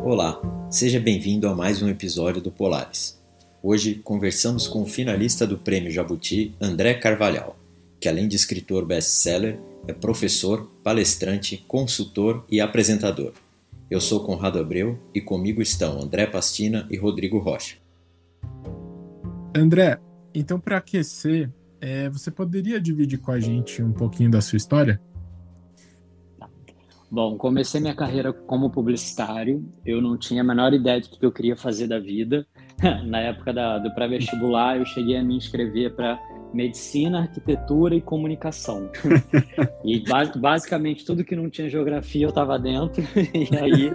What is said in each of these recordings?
Olá, seja bem-vindo a mais um episódio do Polaris. Hoje conversamos com o finalista do Prêmio Jabuti, André Carvalhal, que além de escritor best-seller, é professor, palestrante, consultor e apresentador. Eu sou Conrado Abreu e comigo estão André Pastina e Rodrigo Rocha. André, então para aquecer, você poderia dividir com a gente um pouquinho da sua história? Bom, comecei minha carreira como publicitário. Eu não tinha a menor ideia do que eu queria fazer da vida. Na época do pré-vestibular, eu cheguei a me inscrever para medicina, arquitetura e comunicação. E basicamente tudo que não tinha geografia eu estava dentro. E aí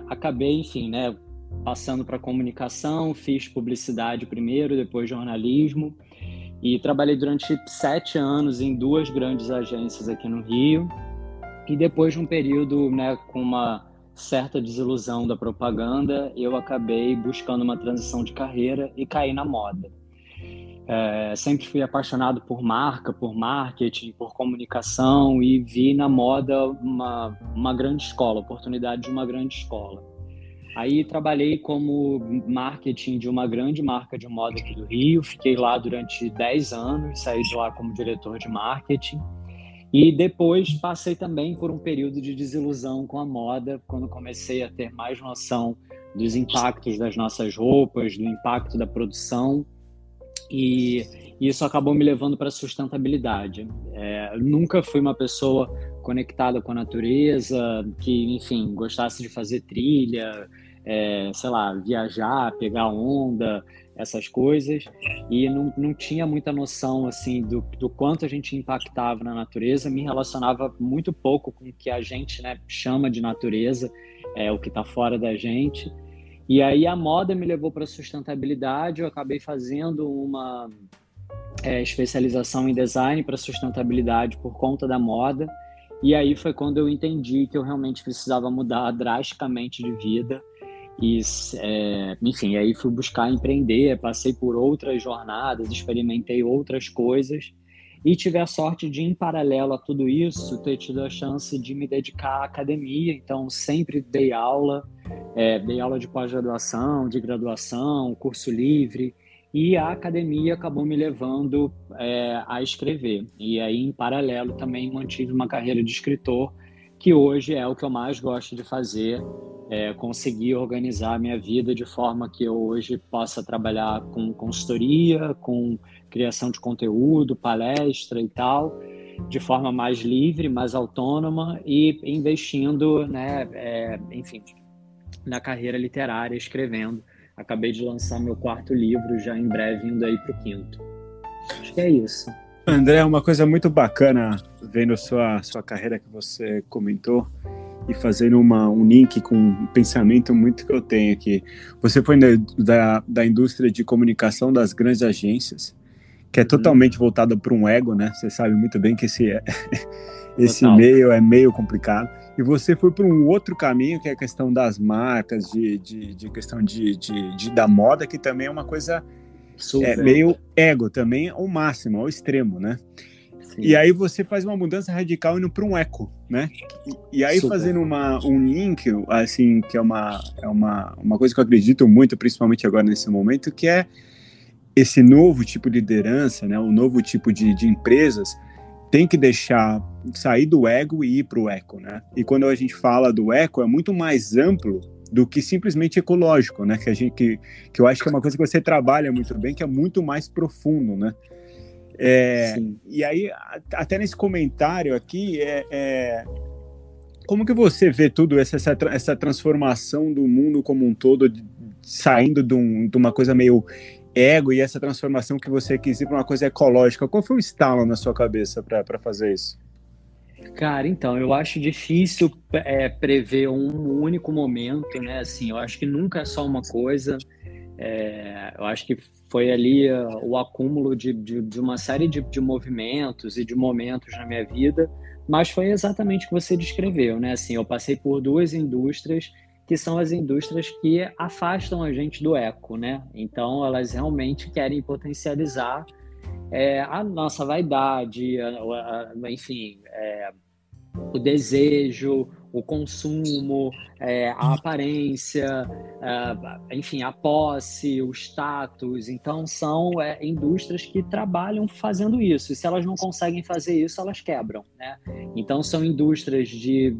acabei, enfim, né, passando para comunicação. Fiz publicidade primeiro, depois jornalismo. E trabalhei durante 7 anos em 2 grandes agências aqui no Rio. E depois de um período, né, com uma certa desilusão da propaganda, eu acabei buscando uma transição de carreira e caí na moda. Sempre fui apaixonado por marca, por marketing, por comunicação e vi na moda uma grande escola, oportunidade de uma grande escola. Aí trabalhei como marketing de uma grande marca de moda aqui do Rio, fiquei lá durante 10 anos, saí de lá como diretor de marketing. E depois passei também por um período de desilusão com a moda, quando comecei a ter mais noção dos impactos das nossas roupas, do impacto da produção, e isso acabou me levando para a sustentabilidade. Nunca fui uma pessoa conectada com a natureza, que, enfim, gostasse de fazer trilha, sei lá, viajar, pegar onda, essas coisas, e não tinha muita noção assim do quanto a gente impactava na natureza. Me relacionava muito pouco com o que a gente, né, chama de natureza, o que está fora da gente. E aí a moda me levou para a sustentabilidade. Eu acabei fazendo uma especialização em design para sustentabilidade por conta da moda, e aí foi quando eu entendi que eu realmente precisava mudar drasticamente de vida. E, enfim, aí fui buscar empreender, passei por outras jornadas, experimentei outras coisas e tive a sorte de, em paralelo a tudo isso, ter tido a chance de me dedicar à academia. Então, sempre dei aula de pós-graduação, de graduação, curso livre, e a academia acabou me levando a escrever. E aí, em paralelo, também mantive uma carreira de escritor, que hoje é o que eu mais gosto de fazer. Conseguir organizar a minha vida de forma que eu hoje possa trabalhar com consultoria, com criação de conteúdo, palestra e tal, de forma mais livre, mais autônoma e investindo, né, enfim, na carreira literária, escrevendo. Acabei de lançar meu 4º livro, já em breve indo aí para o 5º. Acho que é isso. André, uma coisa muito bacana vendo sua carreira que você comentou, e fazendo um link com um pensamento muito que eu tenho aqui. Você foi da indústria de comunicação das grandes agências, que é totalmente voltada para um ego, né? Você sabe muito bem que esse meio é meio complicado. E você foi para um outro caminho, que é a questão das marcas, de questão da moda, que também é uma coisa meio ego também, ao máximo, ao extremo, né? Sim. E aí você faz uma mudança radical indo para um eco, né? E aí fazendo um link, assim, que é uma coisa que eu acredito muito, principalmente agora nesse momento, que é esse novo tipo de liderança, né? O novo tipo de empresas tem que sair do ego e ir para o eco, né? E quando a gente fala do eco, é muito mais amplo do que simplesmente ecológico, né? Que eu acho que é uma coisa que você trabalha muito bem, que é muito mais profundo, né? E aí, até nesse comentário aqui, como que você vê tudo essa transformação do mundo como um todo, saindo de uma coisa meio ego, e essa transformação que você quis ir para uma coisa ecológica? Qual foi o estalo na sua cabeça para fazer isso? Cara, então, eu acho difícil prever um único momento, né? Assim, eu acho que nunca é só uma coisa. Eu acho que foi ali o acúmulo de uma série de movimentos e de momentos na minha vida, mas foi exatamente o que você descreveu, né? Assim, eu passei por 2 indústrias que são as indústrias que afastam a gente do eco, né? Então, elas realmente querem potencializar a nossa vaidade, enfim, o desejo, o consumo, a aparência, enfim, a posse, o status. Então, são indústrias que trabalham fazendo isso. E se elas não conseguem fazer isso, elas quebram, né? Então, são indústrias de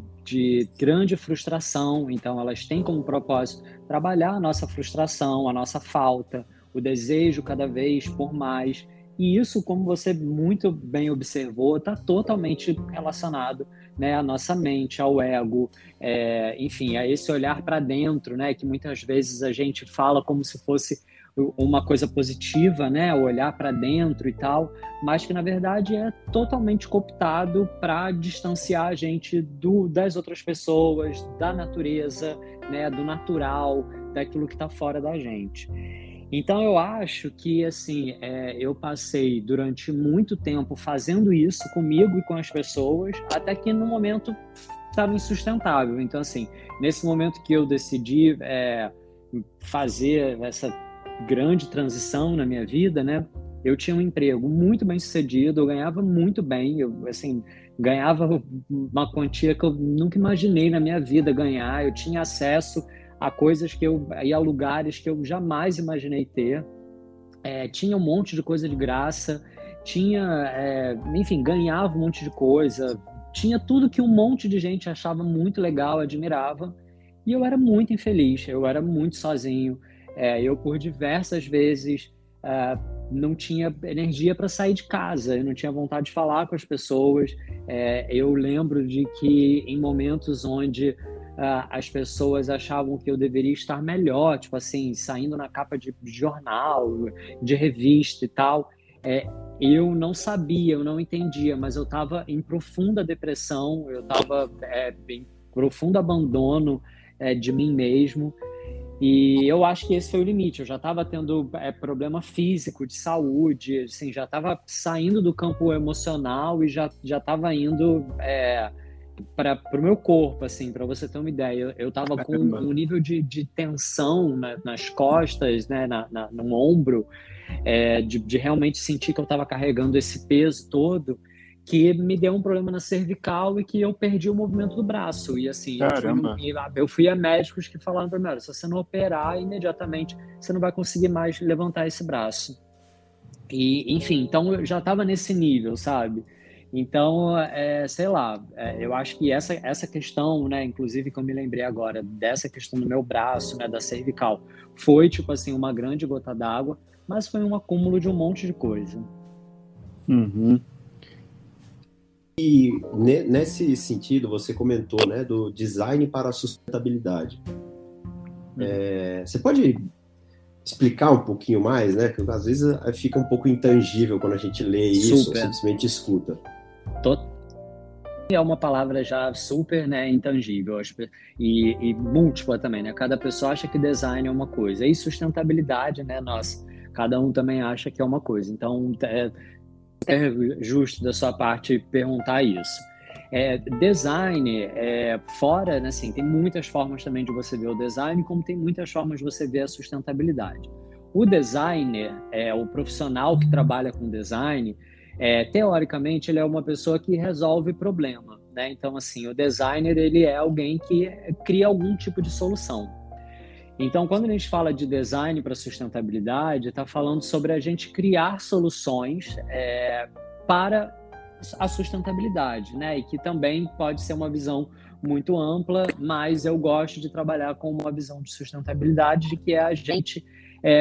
grande frustração. Então, elas têm como propósito trabalhar a nossa frustração, a nossa falta, o desejo cada vez por mais. E isso, como você muito bem observou, está totalmente relacionado, né, à nossa mente, ao ego, enfim, a esse olhar para dentro, né, que muitas vezes a gente fala como se fosse uma coisa positiva, né, o olhar para dentro e tal, mas que na verdade é totalmente cooptado para distanciar a gente das outras pessoas, da natureza, né, do natural, daquilo que está fora da gente. Então, eu acho que, assim, eu passei durante muito tempo fazendo isso comigo e com as pessoas, até que no momento estava insustentável. Então, assim, nesse momento que eu decidi fazer essa grande transição na minha vida, né? Eu tinha um emprego muito bem sucedido, eu ganhava muito bem, eu, assim, ganhava uma quantia que eu nunca imaginei na minha vida ganhar, eu tinha acesso a coisas e a lugares que eu jamais imaginei ter. Tinha um monte de coisa de graça, enfim, ganhava um monte de coisa, tinha tudo que um monte de gente achava muito legal, admirava, e eu era muito infeliz, eu era muito sozinho. Eu, por diversas vezes, não tinha energia para sair de casa, eu não tinha vontade de falar com as pessoas. Eu lembro de que em momentos onde as pessoas achavam que eu deveria estar melhor, tipo assim, saindo na capa de jornal, de revista e tal. Eu não sabia, eu não entendia, mas eu estava em profunda depressão, eu estava em profundo abandono de mim mesmo. E eu acho que esse foi o limite. Eu já estava tendo problema físico, de saúde, assim, já estava saindo do campo emocional e já estava indo para o meu corpo, assim, para você ter uma ideia. Eu estava com um nível de tensão nas costas, né, no ombro, de realmente sentir que eu estava carregando esse peso todo, que me deu um problema na cervical e que eu perdi o movimento do braço. E assim, eu fui a médicos que falaram para mim: se você não operar imediatamente, você não vai conseguir mais levantar esse braço. E, enfim, então eu já estava nesse nível, sabe? Então, sei lá, eu acho que essa questão, né, inclusive que eu me lembrei agora, dessa questão do meu braço, né, da cervical, foi, tipo assim, uma grande gota d'água, mas foi um acúmulo de um monte de coisa. Uhum. E nesse sentido, você comentou, né, do design para a sustentabilidade. Você pode explicar um pouquinho mais, né? Porque às vezes fica um pouco intangível quando a gente lê isso ou simplesmente escuta. É uma palavra já super, né, intangível e múltipla também, né? Cada pessoa acha que design é uma coisa e sustentabilidade, né? Cada um também acha que é uma coisa. Então, é justo da sua parte perguntar isso. Design, fora, né, assim, tem muitas formas também de você ver o design, como tem muitas formas de você ver a sustentabilidade. O designer, o profissional que trabalha com design, teoricamente, ele é uma pessoa que resolve problema, né? Então, assim, o designer, ele é alguém que cria algum tipo de solução. Então, quando a gente fala de design para sustentabilidade, está falando sobre a gente criar soluções para a sustentabilidade, né? E que também pode ser uma visão muito ampla, mas eu gosto de trabalhar com uma visão de sustentabilidade, de que é a gente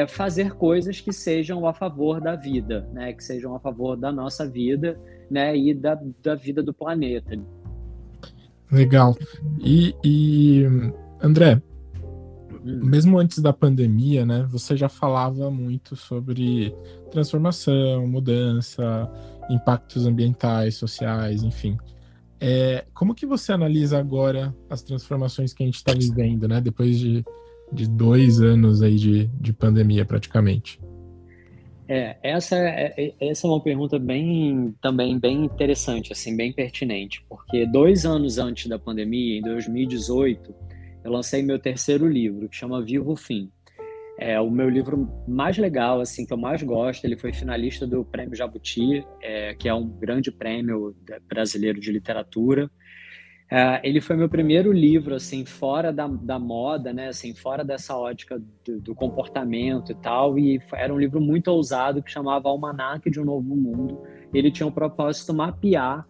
fazer coisas que sejam a favor da vida, né? Que sejam a favor da nossa vida, né? E da vida do planeta. Legal. E André, mesmo antes da pandemia, né, você já falava muito sobre transformação, mudança, impactos ambientais, sociais, enfim. Como que você analisa agora as transformações que a gente está vivendo, né, depois de 2 anos aí de pandemia, praticamente? Essa é uma pergunta também bem interessante, assim, bem pertinente, porque 2 anos antes da pandemia, em 2018, eu lancei meu terceiro livro, que chama Viva o Fim. É o meu livro mais legal, assim, que eu mais gosto. Ele foi finalista do Prêmio Jabuti, que é um grande prêmio brasileiro de literatura. Ele foi meu primeiro livro, assim, fora da moda, né, assim, fora dessa ótica do comportamento e tal, e era um livro muito ousado que chamava Almanaque de um Novo Mundo. Ele tinha o propósito de mapear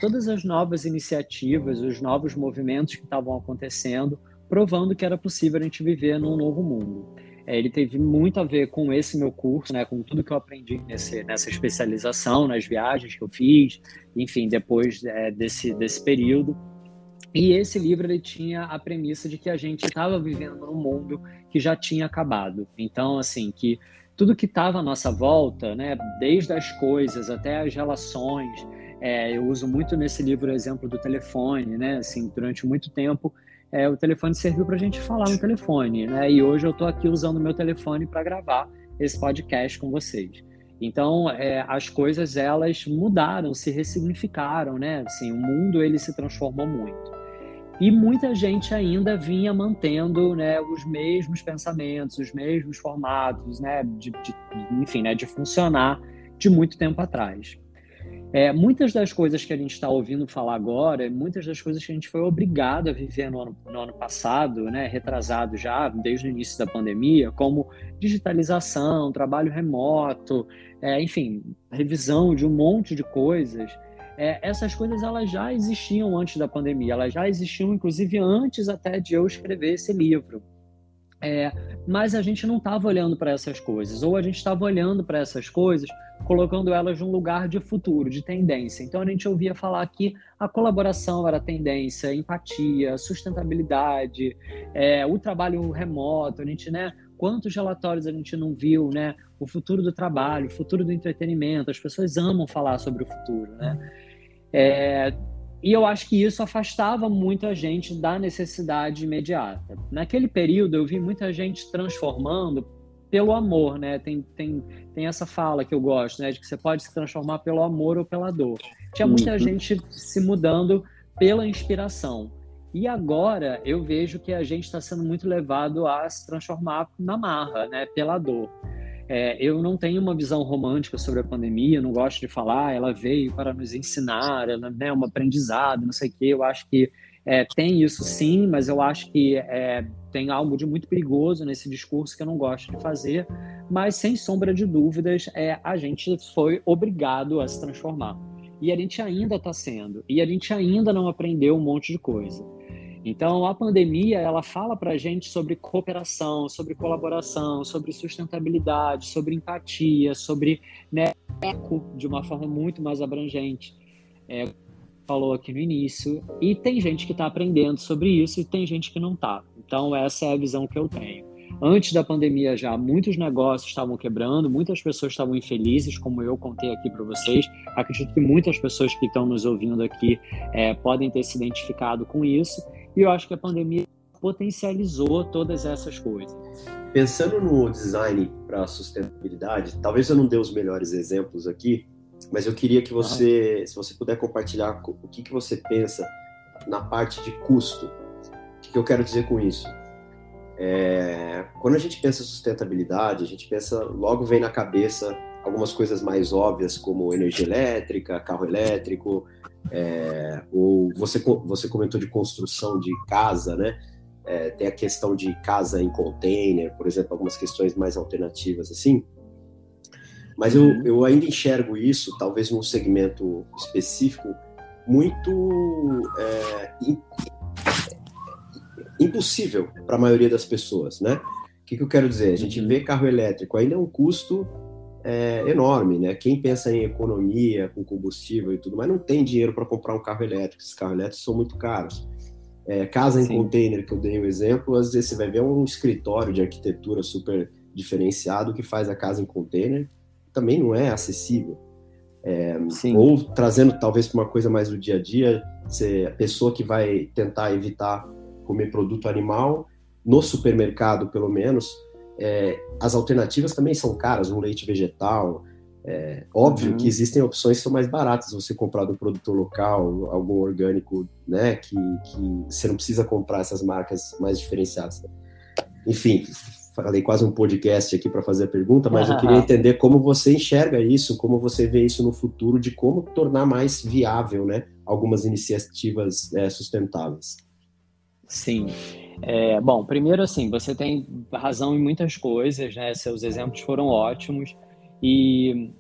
todas as novas iniciativas, os novos movimentos que estavam acontecendo, provando que era possível a gente viver num novo mundo. Ele teve muito a ver com esse meu curso, né, com tudo que eu aprendi nessa especialização, nas viagens que eu fiz, enfim, depois desse período. E esse livro ele tinha a premissa de que a gente estava vivendo num mundo que já tinha acabado. Então, assim, que tudo que estava à nossa volta, né, desde as coisas até as relações, eu uso muito nesse livro o exemplo do telefone, né, assim, durante muito tempo, o telefone serviu para a gente falar no telefone, né? E hoje eu estou aqui usando o meu telefone para gravar esse podcast com vocês. Então, as coisas, elas mudaram, se ressignificaram, né? Assim, o mundo, ele se transformou muito. E muita gente ainda vinha mantendo, né, os mesmos pensamentos, os mesmos formatos, né? Enfim, né, de funcionar de muito tempo atrás. Muitas das coisas que a gente está ouvindo falar agora, muitas das coisas que a gente foi obrigado a viver no ano passado, né, retrasado já, desde o início da pandemia, como digitalização, trabalho remoto, enfim, revisão de um monte de coisas, essas coisas elas já existiam antes da pandemia, elas já existiam inclusive antes até de eu escrever esse livro. Mas a gente não estava olhando para essas coisas, ou a gente estava olhando para essas coisas colocando elas num lugar de futuro, de tendência. Então a gente ouvia falar que a colaboração era tendência, empatia, sustentabilidade, o trabalho remoto, a gente, né, quantos relatórios a gente não viu, né, o futuro do trabalho, o futuro do entretenimento, as pessoas amam falar sobre o futuro, né? E eu acho que isso afastava muito a gente da necessidade imediata. Naquele período, eu vi muita gente transformando pelo amor, né? Tem essa fala que eu gosto, né? De que você pode se transformar pelo amor ou pela dor. Tinha muita gente se mudando pela inspiração. E agora eu vejo que a gente está sendo muito levado a se transformar na marra, né? Pela dor. Eu não tenho uma visão romântica sobre a pandemia, não gosto de falar, ela veio para nos ensinar, ela é um aprendizado, não sei o quê. Eu acho que tem isso sim, mas eu acho que tem algo de muito perigoso nesse discurso que eu não gosto de fazer, mas sem sombra de dúvidas, a gente foi obrigado a se transformar. E a gente ainda está sendo, e a gente ainda não aprendeu um monte de coisa. Então, a pandemia, ela fala para a gente sobre cooperação, sobre colaboração, sobre sustentabilidade, sobre empatia, sobre, né, eco de uma forma muito mais abrangente. Falou aqui no início, e tem gente que está aprendendo sobre isso e tem gente que não está. Então, essa é a visão que eu tenho. Antes da pandemia já, muitos negócios estavam quebrando, muitas pessoas estavam infelizes, como eu contei aqui para vocês. Acredito que muitas pessoas que estão nos ouvindo aqui podem ter se identificado com isso. E eu acho que a pandemia potencializou todas essas coisas. Pensando no design para sustentabilidade, talvez eu não dê os melhores exemplos aqui, mas eu queria que você, se você puder compartilhar o que você pensa na parte de custo. O que eu quero dizer com isso? Quando a gente pensa em sustentabilidade, a gente pensa, logo vem na cabeça algumas coisas mais óbvias, como energia elétrica, carro elétrico, ou você comentou de construção de casa, né? Tem a questão de casa em container, por exemplo, algumas questões mais alternativas assim. Mas eu ainda enxergo isso, talvez num segmento específico, muito impossível para a maioria das pessoas, né? O que eu quero dizer? A gente vê carro elétrico, ainda é um custo enorme, né? Quem pensa em economia, com combustível e tudo, mas não tem dinheiro para comprar um carro elétrico. Esses carros elétricos são muito caros. Casa em container, que eu dei um exemplo, às vezes você vai ver um escritório de arquitetura super diferenciado que faz a casa em container, também não é acessível. Ou trazendo talvez para uma coisa mais do dia a dia, a pessoa que vai tentar evitar comer produto animal, no supermercado pelo menos, as alternativas também são caras, um leite vegetal. Óbvio que existem opções que são mais baratas, você comprar do produtor local, algum orgânico, né, que você não precisa comprar essas marcas mais diferenciadas. Enfim, falei quase um podcast aqui para fazer a pergunta, mas eu queria entender como você enxerga isso, como você vê isso no futuro, de como tornar mais viável, né, algumas iniciativas sustentáveis? Sim. Bom, primeiro, assim, você tem razão em muitas coisas, né? Seus exemplos foram ótimos e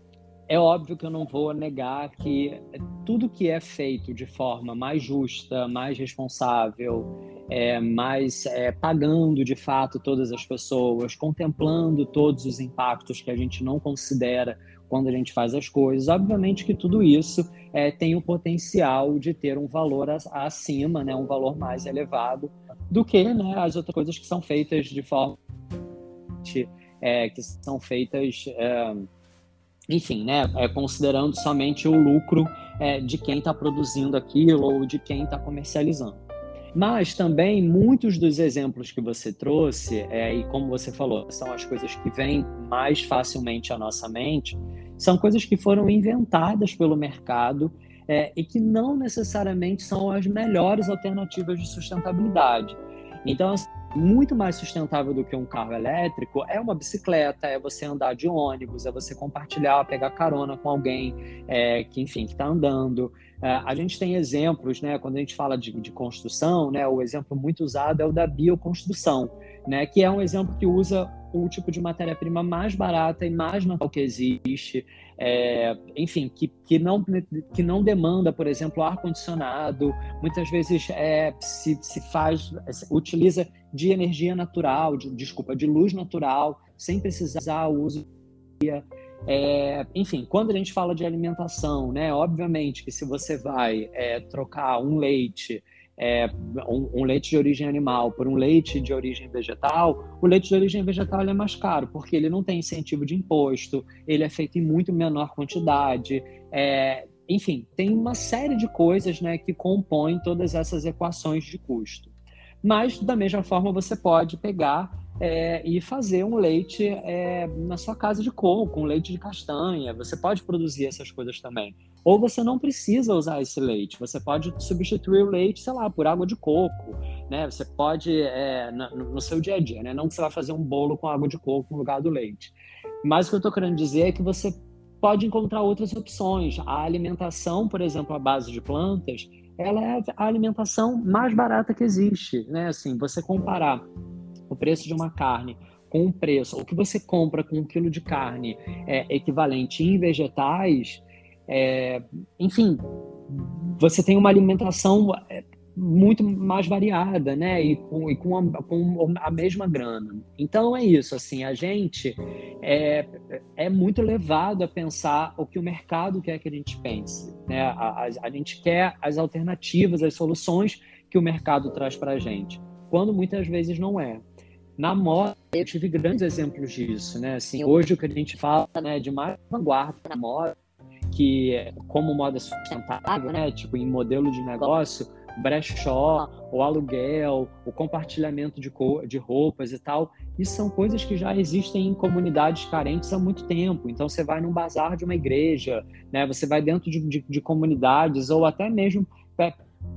é óbvio que eu não vou negar que tudo que é feito de forma mais justa, mais responsável, pagando de fato todas as pessoas, contemplando todos os impactos que a gente não considera quando a gente faz as coisas, obviamente que tudo isso tem o potencial de ter um valor acima, né, um valor mais elevado do que, né, as outras coisas que são feitas de forma que são feitas enfim, né, considerando somente o lucro de quem está produzindo aquilo ou de quem está comercializando. Mas também muitos dos exemplos que você trouxe, e como você falou, são as coisas que vêm mais facilmente à nossa mente, são coisas que foram inventadas pelo mercado e que não necessariamente são as melhores alternativas de sustentabilidade. Então, muito mais sustentável do que um carro elétrico é uma bicicleta, é você andar de ônibus, é você compartilhar, pegar carona com alguém que está andando. A gente tem exemplos, né, quando a gente fala de construção, né, o exemplo muito usado é o da bioconstrução, né, que é um exemplo que usa o tipo de matéria-prima mais barata e mais natural que existe, enfim, que não demanda, por exemplo, ar-condicionado, muitas vezes utiliza de energia natural, de luz natural, sem precisar o uso de enfim, quando a gente fala de alimentação, né, obviamente que se você vai trocar um leite de origem animal por um leite de origem vegetal, o leite de origem vegetal é mais caro, porque ele não tem incentivo de imposto, ele é feito em muito menor quantidade, enfim, tem uma série de coisas, né, que compõem todas essas equações de custo. Mas, da mesma forma, você pode pegar e fazer um leite na sua casa de coco, um leite de castanha, você pode produzir essas coisas também. Ou você não precisa usar esse leite, você pode substituir o leite, sei lá, por água de coco, né? Você pode, no seu dia a dia, né? Não que você vai fazer um bolo com água de coco no lugar do leite. Mas o que eu estou querendo dizer é que você pode encontrar outras opções. A alimentação, por exemplo, à base de plantas, ela é a alimentação mais barata que existe, né? Assim, você comparar o preço de uma carne com o preço, o que você compra com 1 quilo de carne equivalente em vegetais, enfim, você tem uma alimentação muito mais variada, né? E com a mesma grana. Então é isso, assim, a gente é muito levado a pensar o que o mercado quer que a gente pense, né? A gente quer as alternativas, as soluções que o mercado traz para a gente, quando muitas vezes não é. Na moda, eu tive grandes exemplos disso, né? Assim, hoje o que a gente fala, né, de mais vanguarda na moda, que como moda sustentável, né, tipo em modelo de negócio, brechó, o aluguel, o compartilhamento de roupas e tal, isso são coisas que já existem em comunidades carentes há muito tempo. Então você vai num bazar de uma igreja, né, você vai dentro de comunidades ou até mesmo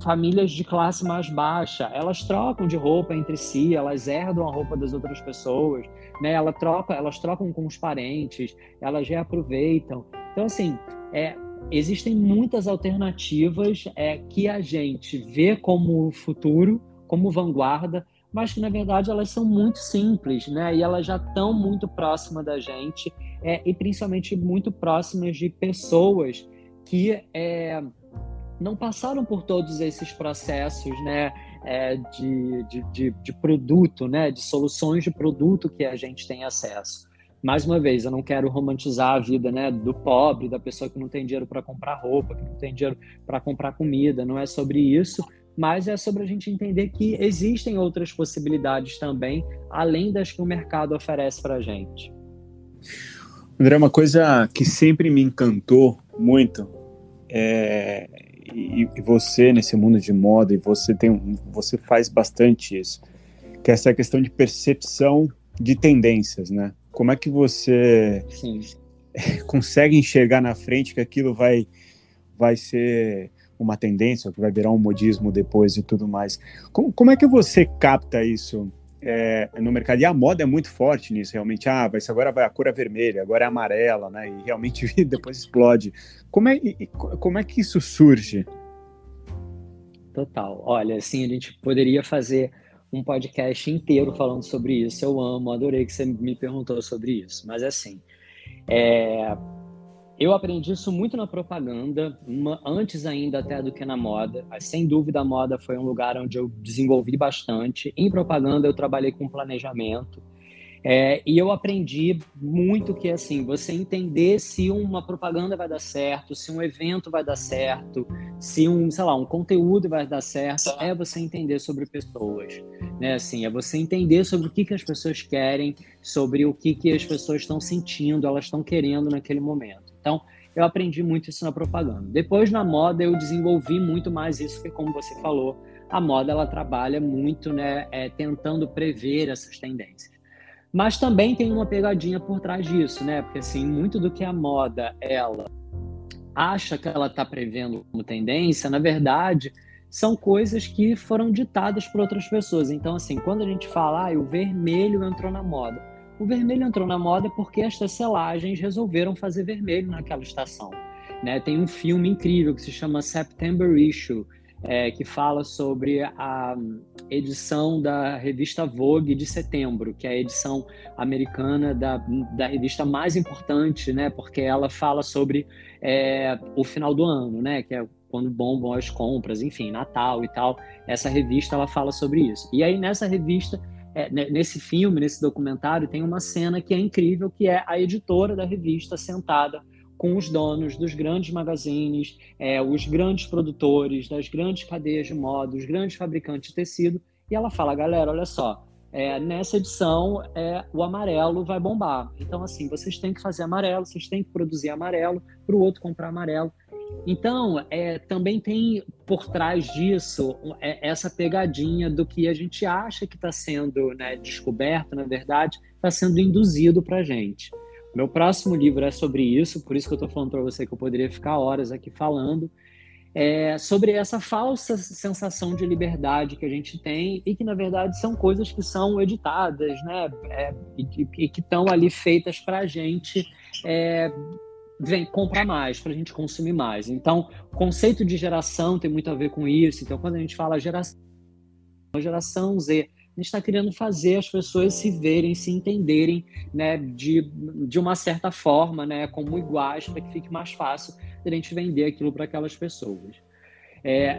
famílias de classe mais baixa, elas trocam de roupa entre si, elas herdam a roupa das outras pessoas, né? Elas trocam com os parentes, elas reaproveitam. Então, assim, existem muitas alternativas que a gente vê como futuro, como vanguarda, mas que, na verdade, elas são muito simples, né? E elas já estão muito próximas da gente e, principalmente, muito próximas de pessoas que não passaram por todos esses processos, né, de produto, né, de soluções de produto que a gente tem acesso. Mais uma vez, eu não quero romantizar a vida, né, do pobre, da pessoa que não tem dinheiro para comprar roupa, que não tem dinheiro para comprar comida, não é sobre isso, mas é sobre a gente entender que existem outras possibilidades também, além das que o mercado oferece para a gente. André, uma coisa que sempre me encantou muito e você nesse mundo de moda, e você faz bastante isso, que é essa questão de percepção de tendências, né? Como é que você consegue enxergar na frente que aquilo vai ser uma tendência, ou que vai virar um modismo depois e tudo mais? Como é que você capta isso no mercado? E a moda é muito forte nisso, realmente. Agora a cor é vermelha, agora é amarela, né? E realmente depois explode. Como é que isso surge? Total. Olha, assim, a gente poderia fazer um podcast inteiro falando sobre isso. Eu amo, adorei que você me perguntou sobre isso. Mas assim, eu aprendi isso muito na propaganda, antes ainda até do que na moda. Mas, sem dúvida, a moda foi um lugar onde eu desenvolvi bastante. Em propaganda, eu trabalhei com planejamento. E eu aprendi muito que, assim, você entender se uma propaganda vai dar certo, se um evento vai dar certo, se um conteúdo vai dar certo, é você entender sobre pessoas, né? Assim, é você entender sobre o que as pessoas querem, sobre o que as pessoas estão sentindo, elas estão querendo naquele momento. Então, eu aprendi muito isso na propaganda. Depois, na moda, eu desenvolvi muito mais isso, que, como você falou, a moda, ela trabalha muito, né, tentando prever essas tendências. Mas também tem uma pegadinha por trás disso, né? Porque, assim, muito do que a moda, ela acha que ela está prevendo como tendência, na verdade, são coisas que foram ditadas por outras pessoas. Então, assim, quando a gente fala, o vermelho entrou na moda. O vermelho entrou na moda porque as tecelagens resolveram fazer vermelho naquela estação, né? Tem um filme incrível que se chama September Issue, que fala sobre a edição da revista Vogue de setembro, que é a edição americana da revista mais importante, né? Porque ela fala sobre o final do ano, né? Que é quando bombam as compras, enfim, Natal e tal. Essa revista, ela fala sobre isso. E aí, nessa revista, nesse filme, nesse documentário, tem uma cena que é incrível, que é a editora da revista sentada com os donos dos grandes magazines, os grandes produtores, das grandes cadeias de moda, os grandes fabricantes de tecido, e ela fala, galera, olha só, nessa edição o amarelo vai bombar. Então, assim, vocês têm que fazer amarelo, vocês têm que produzir amarelo para o outro comprar amarelo. Então, também tem por trás disso essa pegadinha do que a gente acha que está sendo, né, descoberto, na verdade, está sendo induzido para a gente. Meu próximo livro é sobre isso, por isso que eu estou falando para você que eu poderia ficar horas aqui falando, sobre essa falsa sensação de liberdade que a gente tem e que, na verdade, são coisas que são editadas, né? E que estão ali feitas para a gente comprar mais, para a gente consumir mais. Então, o conceito de geração tem muito a ver com isso. Então, quando a gente fala geração Z, a gente está querendo fazer as pessoas se verem, se entenderem, né, de uma certa forma, né, como iguais, para que fique mais fácil a gente vender aquilo para aquelas pessoas.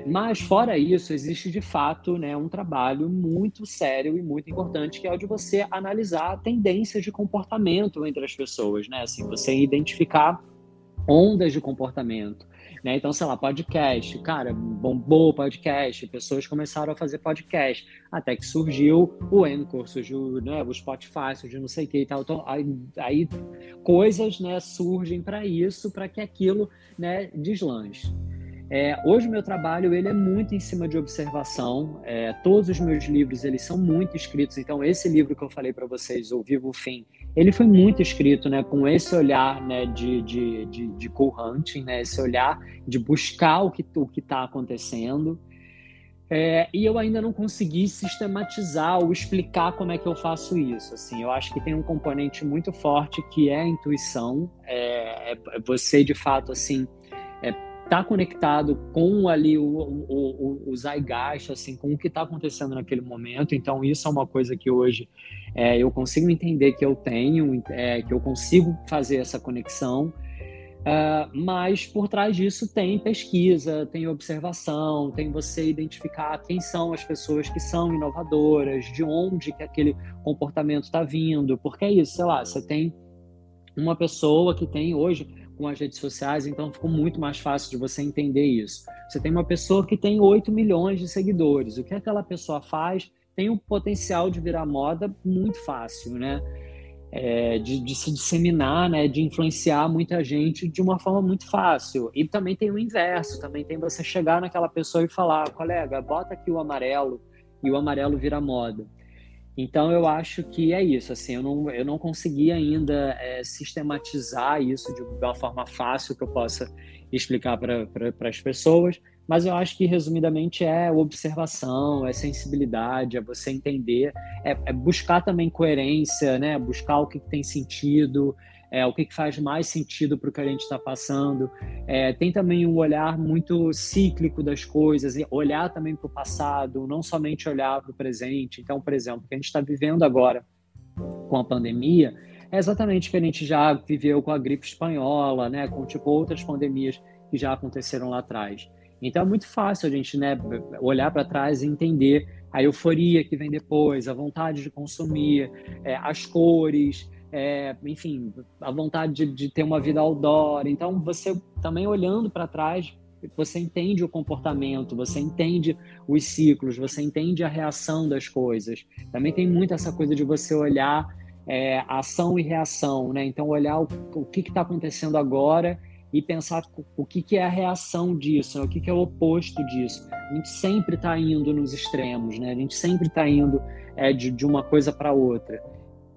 Mas, fora isso, existe, de fato, né, um trabalho muito sério e muito importante, que é o de você analisar tendências de comportamento entre as pessoas, né? Assim, você identificar ondas de comportamento, né? Então, sei lá, podcast, cara, bombou o podcast, pessoas começaram a fazer podcast, até que surgiu o Anchor, surgiu, né, o Spotify, surgiu não sei o que e tal. Então, aí coisas, né, surgem para isso, para que aquilo, né, deslanche. Hoje o meu trabalho, ele é muito em cima de observação. Todos os meus livros, eles são muito escritos. Então, esse livro que eu falei para vocês, O Vivo o Fim, ele foi muito escrito, né, com esse olhar, né, de co-hunting, né, esse olhar de buscar o que está acontecendo. E eu ainda não consegui sistematizar ou explicar como é que eu faço isso. Assim, eu acho que tem um componente muito forte que é a intuição. Você, de fato, assim, tá conectado com ali o zeitgeist, assim, com o que está acontecendo naquele momento. Então, isso é uma coisa que hoje eu consigo entender que eu tenho, que eu consigo fazer essa conexão. Mas por trás disso tem pesquisa, tem observação, tem você identificar quem são as pessoas que são inovadoras, de onde que aquele comportamento está vindo, porque é isso, sei lá, você tem uma pessoa que tem hoje com as redes sociais, então ficou muito mais fácil de você entender isso. Você tem uma pessoa que tem 8 milhões de seguidores, o que aquela pessoa faz tem o potencial de virar moda muito fácil, né? De se disseminar, né, de influenciar muita gente de uma forma muito fácil. E também tem o inverso, também tem você chegar naquela pessoa e falar, colega, bota aqui o amarelo, e o amarelo vira moda. Então, eu acho que é isso, assim, eu não consegui ainda sistematizar isso de uma forma fácil que eu possa explicar para as pessoas, mas eu acho que, resumidamente, é observação, é sensibilidade, é você entender, é buscar também coerência, né? Buscar o que tem sentido, o que faz mais sentido para o que a gente está passando. Tem também um olhar muito cíclico das coisas, olhar também para o passado, não somente olhar para o presente. Então, por exemplo, o que a gente está vivendo agora com a pandemia é exatamente o que a gente já viveu com a gripe espanhola, né, com outras pandemias que já aconteceram lá atrás. Então é muito fácil a gente, né, olhar para trás e entender a euforia que vem depois, a vontade de consumir, as cores, enfim, a vontade de ter uma vida outdoor. Então você também olhando para trás, você entende o comportamento, você entende os ciclos, você entende a reação das coisas. Também tem muito essa coisa de você olhar ação e reação, né? Então olhar o que está acontecendo agora e pensar o que é a reação disso, né? O que é o oposto disso. A gente sempre está indo nos extremos, né? A gente sempre está indo de uma coisa para outra.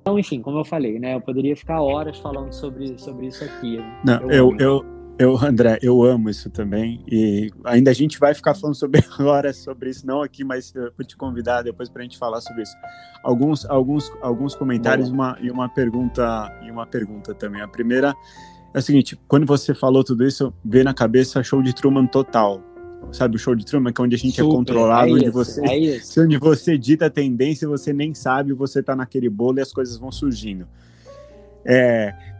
Então, enfim, como eu falei, né? Eu poderia ficar horas falando sobre isso aqui. Não, André, eu amo isso também, e ainda a gente vai ficar falando horas sobre isso, não aqui, mas eu vou te convidar depois para a gente falar sobre isso. Alguns comentários e uma pergunta também. A primeira é o seguinte: quando você falou tudo isso, veio na cabeça Show de Truman total. Sabe o Show de Truman, que é onde a gente é controlado, onde você dita a tendência, você nem sabe, você tá naquele bolo e as coisas vão surgindo.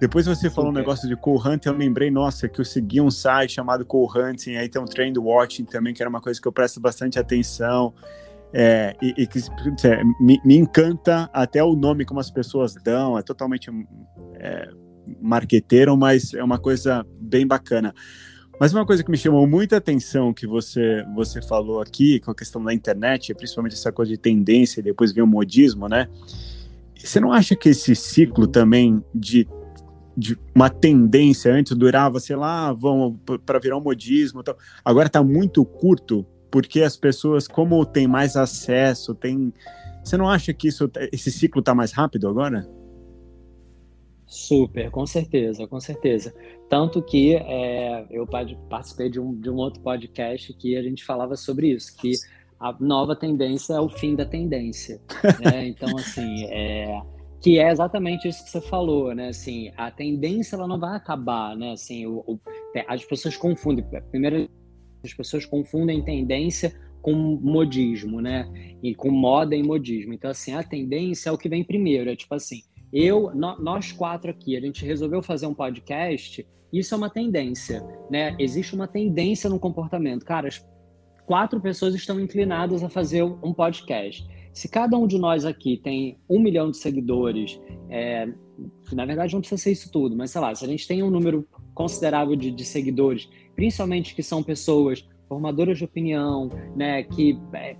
Depois você falou um negócio de Cool Hunting, eu lembrei, nossa, que eu segui um site chamado Cool Hunting, aí tem um Trend Watching também, que era uma coisa que eu presto bastante atenção, e que me encanta até o nome como as pessoas dão, é totalmente marqueteiro, mas é uma coisa bem bacana. Mas uma coisa que me chamou muita atenção que você falou aqui, com a questão da internet, principalmente essa coisa de tendência, e depois vem o modismo, né? Você não acha que esse ciclo também de uma tendência antes durava, sei lá, vamos para virar um modismo, tal. Agora está muito curto, porque as pessoas, como têm mais acesso, você não acha que esse ciclo está mais rápido agora? Super, com certeza, com certeza. Tanto que eu participei de um outro podcast que a gente falava sobre isso, que a nova tendência é o fim da tendência, né? Então, assim, que é exatamente isso que você falou, né? Assim, a tendência ela não vai acabar, né? Assim, as pessoas confundem. Primeiro, as pessoas confundem tendência com modismo, né? E com moda e modismo. Então, assim, a tendência é o que vem primeiro. É tipo assim, nós quatro aqui, a gente resolveu fazer um podcast. Isso é uma tendência, né? Existe uma tendência no comportamento, cara. 4 pessoas estão inclinadas a fazer um podcast. Se cada um de nós aqui tem 1 milhão de seguidores, na verdade não precisa ser isso tudo, mas sei lá, se a gente tem um número considerável de seguidores, principalmente que são pessoas formadoras de opinião, né, que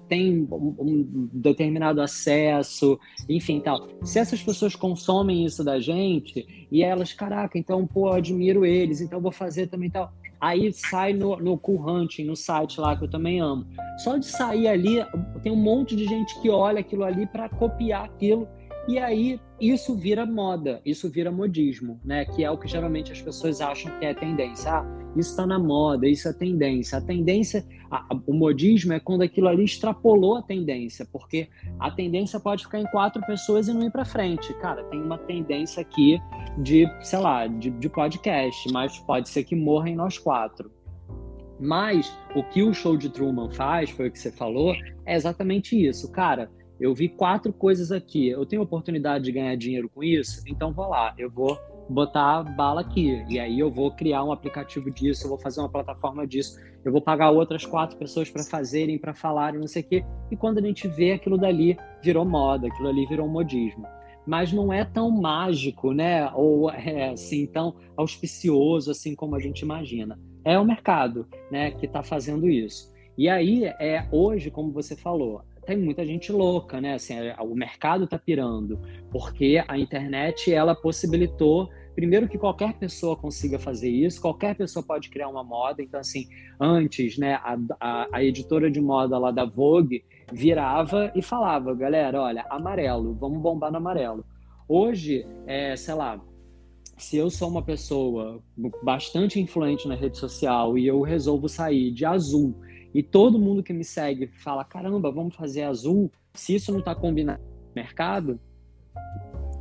têm um determinado acesso, enfim, tal. Se essas pessoas consomem isso da gente, e elas, caraca, então, pô, eu admiro eles, então eu vou fazer também tal. Aí sai no Cool Hunting, no site lá, que eu também amo. Só de sair ali, tem um monte de gente que olha aquilo ali para copiar aquilo, e aí isso vira moda, isso vira modismo, né? Que é o que geralmente as pessoas acham que é tendência. Isso está na moda, isso é tendência. A tendência, o modismo é quando aquilo ali extrapolou a tendência, porque a tendência pode ficar em 4 pessoas e não ir para frente. Cara, tem uma tendência aqui de, sei lá, de podcast, mas pode ser que morra em nós 4. Mas o que o Show de Truman faz, foi o que você falou, é exatamente isso. Cara, eu vi 4 coisas aqui, eu tenho oportunidade de ganhar dinheiro com isso, então vou lá, eu vou botar bala aqui, e aí eu vou criar um aplicativo disso, eu vou fazer uma plataforma disso, eu vou pagar outras 4 pessoas para fazerem, para falarem, não sei o quê, e quando a gente vê, aquilo dali virou moda, aquilo ali virou modismo. Mas não é tão mágico, né? Ou assim, tão auspicioso assim como a gente imagina. É o mercado, né, que está fazendo isso. E aí, hoje, como você falou, tem muita gente louca, né? Assim, o mercado está pirando, porque a internet, ela possibilitou, primeiro, que qualquer pessoa consiga fazer isso, qualquer pessoa pode criar uma moda. Então, assim, antes, né, a editora de moda lá da Vogue virava e falava, galera, olha, amarelo, vamos bombar no amarelo. Hoje, sei lá, se eu sou uma pessoa bastante influente na rede social e eu resolvo sair de azul, e todo mundo que me segue fala, caramba, vamos fazer azul, se isso não está combinado no mercado,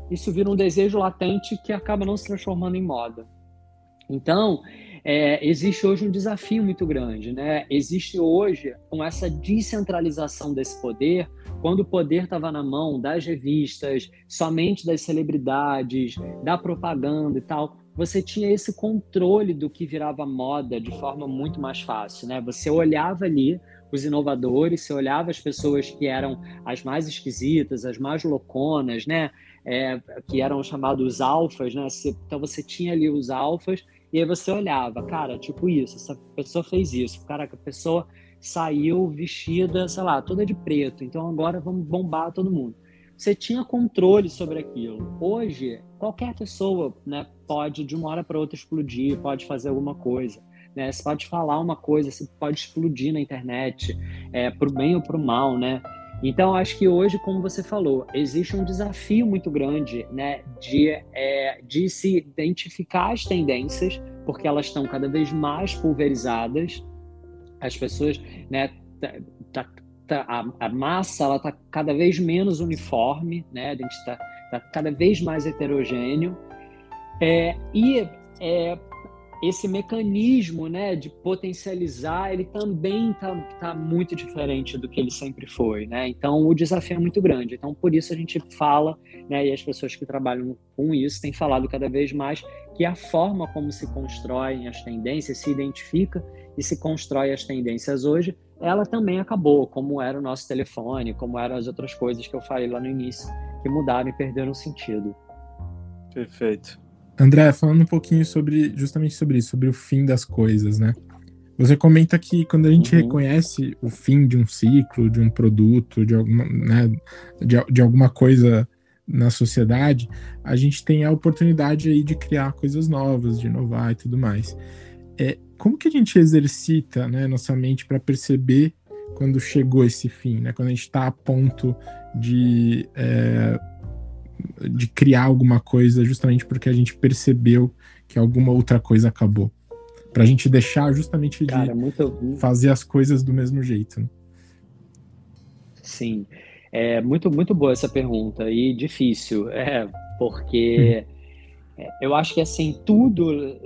isso vira um desejo latente que acaba não se transformando em moda. Então, existe hoje um desafio muito grande, né? Existe hoje, com essa descentralização desse poder, quando o poder estava na mão das revistas, somente das celebridades, da propaganda e tal, você tinha esse controle do que virava moda de forma muito mais fácil, né? Você olhava ali os inovadores, você olhava as pessoas que eram as mais esquisitas, as mais louconas, né? Que eram chamados alfas, né? Então você tinha ali os alfas e aí você olhava, cara, tipo isso, essa pessoa fez isso, cara, a pessoa saiu vestida, sei lá, toda de preto, então agora vamos bombar todo mundo. Você tinha controle sobre aquilo. Hoje, qualquer pessoa, né, pode de uma hora para outra explodir, pode fazer alguma coisa, né? Você pode falar uma coisa, você pode explodir na internet, pro bem ou pro mal, né? Então, acho que hoje, como você falou, existe um desafio muito grande, né, de se identificar as tendências, porque elas estão cada vez mais pulverizadas. As pessoas, né, a massa ela está cada vez menos uniforme, né? A gente está cada vez mais heterogêneo. Esse mecanismo, né, de potencializar, ele também tá muito diferente do que ele sempre foi, né? Então, o desafio é muito grande. Então, por isso a gente fala, né, e as pessoas que trabalham com isso têm falado cada vez mais que a forma como se constroem as tendências, se identifica e se constrói as tendências hoje, ela também acabou, como era o nosso telefone, como eram as outras coisas que eu falei lá no início, que mudaram e perderam sentido. Perfeito. André, falando um pouquinho justamente sobre isso, sobre o fim das coisas, né? Você comenta que quando a gente reconhece o fim de um ciclo, de um produto, de alguma, né, de alguma coisa na sociedade, a gente tem a oportunidade aí de criar coisas novas, de inovar e tudo mais. Como que a gente exercita, né, nossa mente para perceber quando chegou esse fim, né? Quando a gente está a ponto de criar alguma coisa justamente porque a gente percebeu que alguma outra coisa acabou. Para a gente deixar justamente de fazer as coisas do mesmo jeito. Né? Sim, é muito boa essa pergunta e difícil, porque eu acho que assim, tudo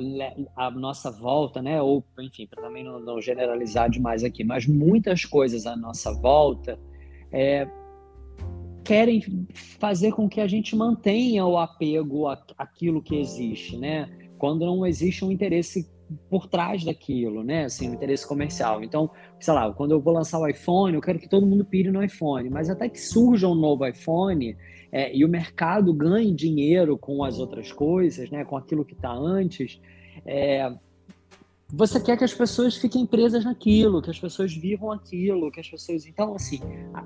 à nossa volta, né, ou enfim, para também não generalizar demais aqui, mas muitas coisas à nossa volta querem fazer com que a gente mantenha o apego àquilo que existe, né? Quando não existe um interesse por trás daquilo, né? Assim, um interesse comercial. Então, sei lá, quando eu vou lançar o iPhone, eu quero que todo mundo pire no iPhone, mas até que surja um novo iPhone e o mercado ganhe dinheiro com as outras coisas, né? Com aquilo que está antes, você quer que as pessoas fiquem presas naquilo, que as pessoas vivam aquilo, que as pessoas... Então, assim,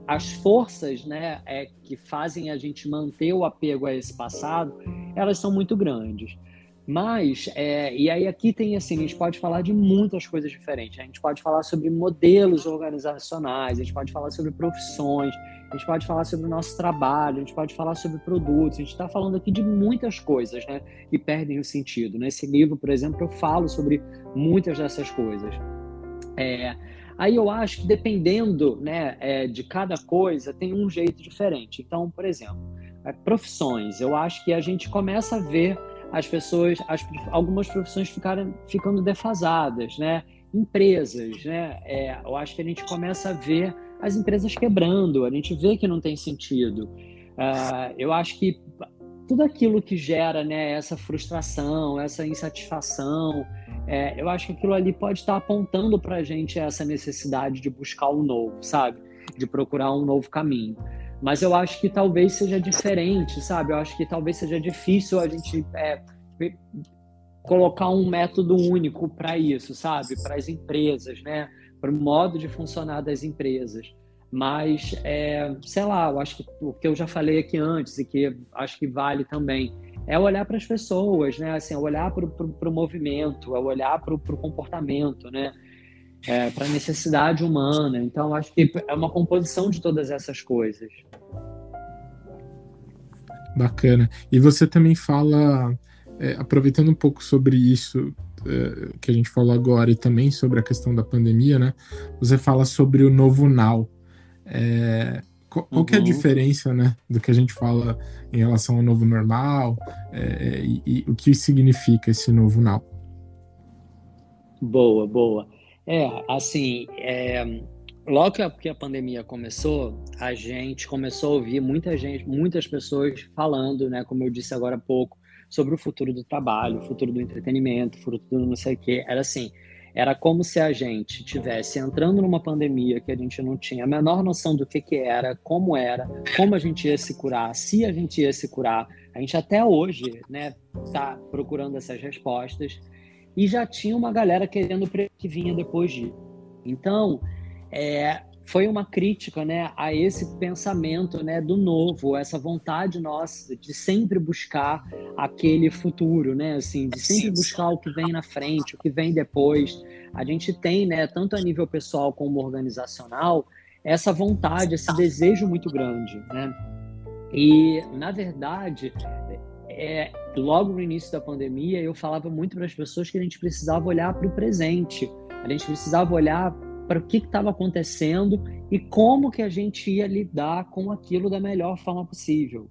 as forças, né, que fazem a gente manter o apego a esse passado, elas são muito grandes. Mas, e aí aqui tem assim, a gente pode falar de muitas coisas diferentes. A gente pode falar sobre modelos organizacionais, a gente pode falar sobre profissões, a gente pode falar sobre o nosso trabalho, a gente pode falar sobre produtos. A gente está falando aqui de muitas coisas, né, que perdem o sentido. Nesse livro, por exemplo, eu falo sobre muitas dessas coisas. Aí eu acho que dependendo, né, de cada coisa, tem um jeito diferente. Então, por exemplo, profissões. Eu acho que a gente começa a ver as pessoas, algumas profissões ficando defasadas, né? Empresas, né? Eu acho que a gente começa a ver as empresas quebrando, a gente vê que não tem sentido. Eu acho que tudo aquilo que gera, né, essa frustração, essa insatisfação, eu acho que aquilo ali pode estar apontando para a gente essa necessidade de buscar um novo, sabe? De procurar um novo caminho. Mas eu acho que talvez seja diferente, sabe? Eu acho que talvez seja difícil a gente colocar um método único para isso, sabe? Para as empresas, né? Para o modo de funcionar das empresas. Mas, sei lá, eu acho que o que eu já falei aqui antes e que acho que vale também é olhar para as pessoas, né? Assim, olhar para o movimento, é olhar para o comportamento, né? Para a necessidade humana. Então, acho que é uma composição de todas essas coisas. Bacana. E você também fala, aproveitando um pouco sobre isso que a gente falou agora e também sobre a questão da pandemia, né? Você fala sobre o novo now. Qual que é a diferença, né, do que a gente fala em relação ao novo normal, e o que significa esse novo normal? Boa. Assim, logo que a pandemia começou, a gente começou a ouvir muitas pessoas falando, né, como eu disse agora há pouco, sobre o futuro do trabalho, o futuro do entretenimento, o futuro do não sei o quê. Era como se a gente estivesse entrando numa pandemia que a gente não tinha a menor noção do que era, como a gente ia se curar, se a gente ia se curar. A gente até hoje, né, tá procurando essas respostas e já tinha uma galera querendo o que vinha depois disso. Então, foi uma crítica, né, a esse pensamento, né, do novo, essa vontade nossa de sempre buscar aquele futuro, né, assim, de sempre buscar o que vem na frente, o que vem depois. A gente tem, né, tanto a nível pessoal como organizacional, essa vontade, esse desejo muito grande, né? E, na verdade, logo no início da pandemia, eu falava muito para as pessoas que a gente precisava olhar para o presente, a gente precisava olhar para o que estava acontecendo e como que a gente ia lidar com aquilo da melhor forma possível.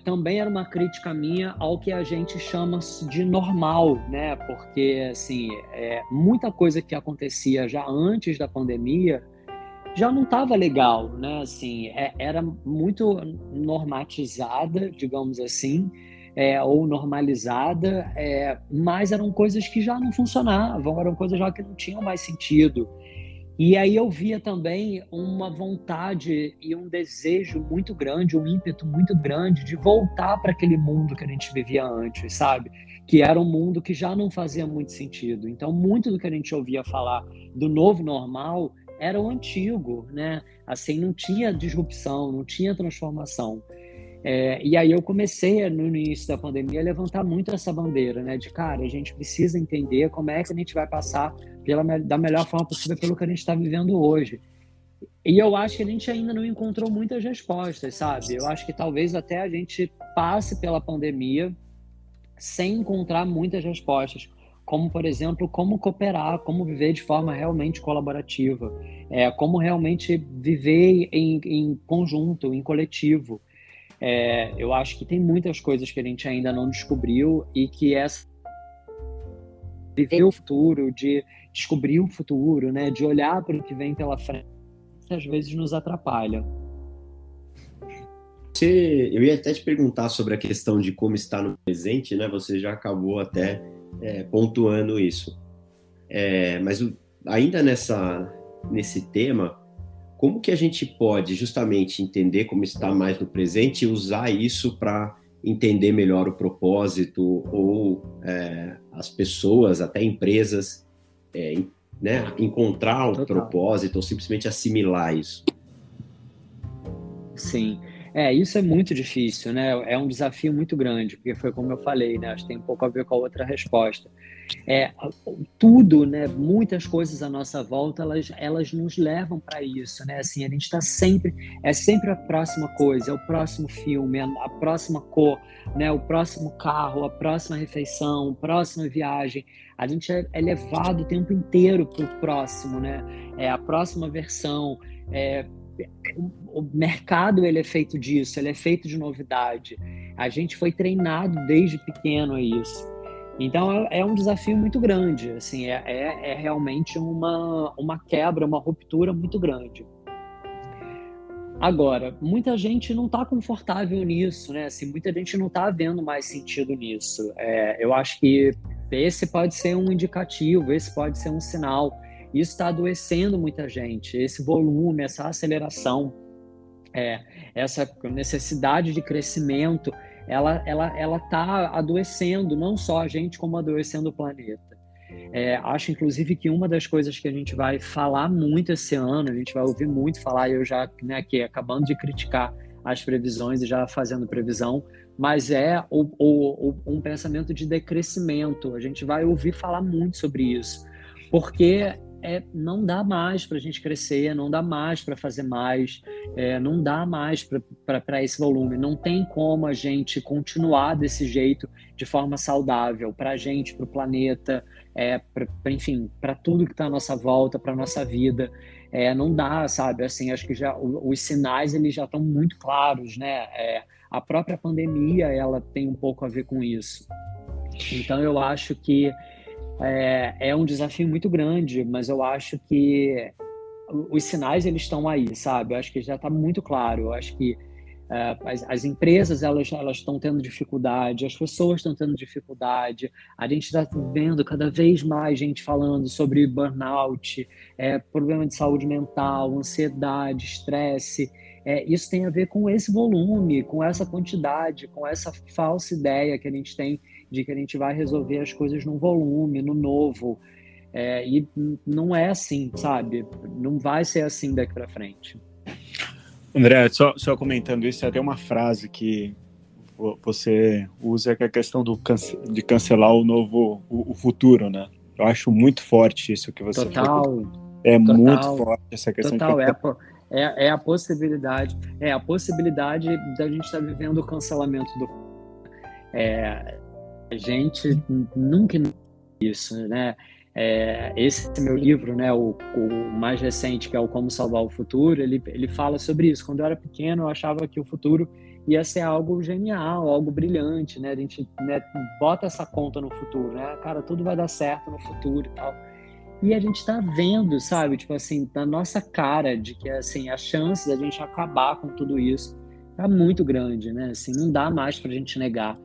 Também era uma crítica minha ao que a gente chama de normal, né? Porque, assim, muita coisa que acontecia já antes da pandemia já não estava legal, né? Assim, era muito normatizada, digamos assim, ou normalizada, mas eram coisas que já não funcionavam, eram coisas já que não tinham mais sentido. E aí eu via também uma vontade e um desejo muito grande, um ímpeto muito grande de voltar para aquele mundo que a gente vivia antes, sabe? Que era um mundo que já não fazia muito sentido. Então, muito do que a gente ouvia falar do novo normal era o antigo, né? Assim, não tinha disrupção, não tinha transformação. E aí eu comecei, no início da pandemia, a levantar muito essa bandeira, né? De, cara, a gente precisa entender como é que a gente vai passar da melhor forma possível pelo que a gente está vivendo hoje. E eu acho que a gente ainda não encontrou muitas respostas, sabe? Eu acho que talvez até a gente passe pela pandemia sem encontrar muitas respostas, como, por exemplo, como cooperar, como viver de forma realmente colaborativa, como realmente viver em conjunto, em coletivo. Eu acho que tem muitas coisas que a gente ainda não descobriu e que viver o futuro, de descobrir o futuro, né, de olhar para o que vem pela frente, às vezes nos atrapalha. Eu ia até te perguntar sobre a questão de como está no presente, né? Você já acabou até pontuando isso. Mas ainda nesse tema, como que a gente pode justamente entender como está mais no presente e usar isso para entender melhor o propósito ou as pessoas, até empresas, né, encontrar o propósito ou simplesmente assimilar isso? Sim. Isso é muito difícil, né? É um desafio muito grande, porque foi como eu falei, né? Acho que tem um pouco a ver com a outra resposta. Tudo, né? Muitas coisas à nossa volta, elas nos levam para isso, né? Assim, a gente está sempre a próxima coisa, é o próximo filme, a próxima cor, né? O próximo carro, a próxima refeição, a próxima viagem. A gente é levado o tempo inteiro para o próximo, né? A próxima versão. O mercado, ele é feito disso, ele é feito de novidade. A gente foi treinado desde pequeno a isso. Então é um desafio muito grande, assim, realmente uma quebra, uma ruptura muito grande. Agora, muita gente não está confortável nisso, né? Assim, muita gente não está vendo mais sentido nisso. Eu acho que esse pode ser um indicativo, esse pode ser um sinal. Isso está adoecendo muita gente, esse volume, essa aceleração, essa necessidade de crescimento, ela está adoecendo não só a gente, como adoecendo o planeta. Acho, inclusive, que uma das coisas que a gente vai falar muito esse ano, a gente vai ouvir muito falar, eu já, né, aqui, acabando de criticar as previsões e já fazendo previsão, mas um pensamento de decrescimento. A gente vai ouvir falar muito sobre isso, porque não dá mais para a gente crescer, não dá mais para fazer mais, não dá mais para esse volume. Não tem como a gente continuar desse jeito de forma saudável para a gente, para o planeta, enfim, para tudo que está à nossa volta, para a nossa vida. não dá, sabe? Assim, acho que já os sinais eles já estão muito claros, né? A própria pandemia ela tem um pouco a ver com isso. Então eu acho que é um desafio muito grande, mas eu acho que os sinais eles estão aí, sabe? Eu acho que já está muito claro. Eu acho que as empresas elas estão tendo dificuldade, as pessoas estão tendo dificuldade. A gente está vendo cada vez mais gente falando sobre burnout, problema de saúde mental, ansiedade, estresse. Isso tem a ver com esse volume, com essa quantidade, com essa falsa ideia que a gente tem de que a gente vai resolver as coisas num volume, no novo. E não é assim, sabe? Não vai ser assim daqui para frente. André, só comentando isso, tem uma frase que você usa, que é a questão de cancelar o futuro, né? Eu acho muito forte isso que você falou. Total. Muito forte essa questão. Total, a possibilidade da gente estar vivendo o cancelamento do... a gente nunca isso, né? Esse meu livro, né, o mais recente, que é o Como Salvar o Futuro, ele fala sobre isso. Quando eu era pequeno, eu achava que o futuro ia ser algo genial, algo brilhante, né? A gente, né, bota essa conta no futuro, né? Cara, tudo vai dar certo no futuro e tal. E a gente tá vendo, sabe? Tipo assim, na nossa cara de que, assim, a chance da gente acabar com tudo isso tá muito grande, né? Assim, não dá mais pra gente negar.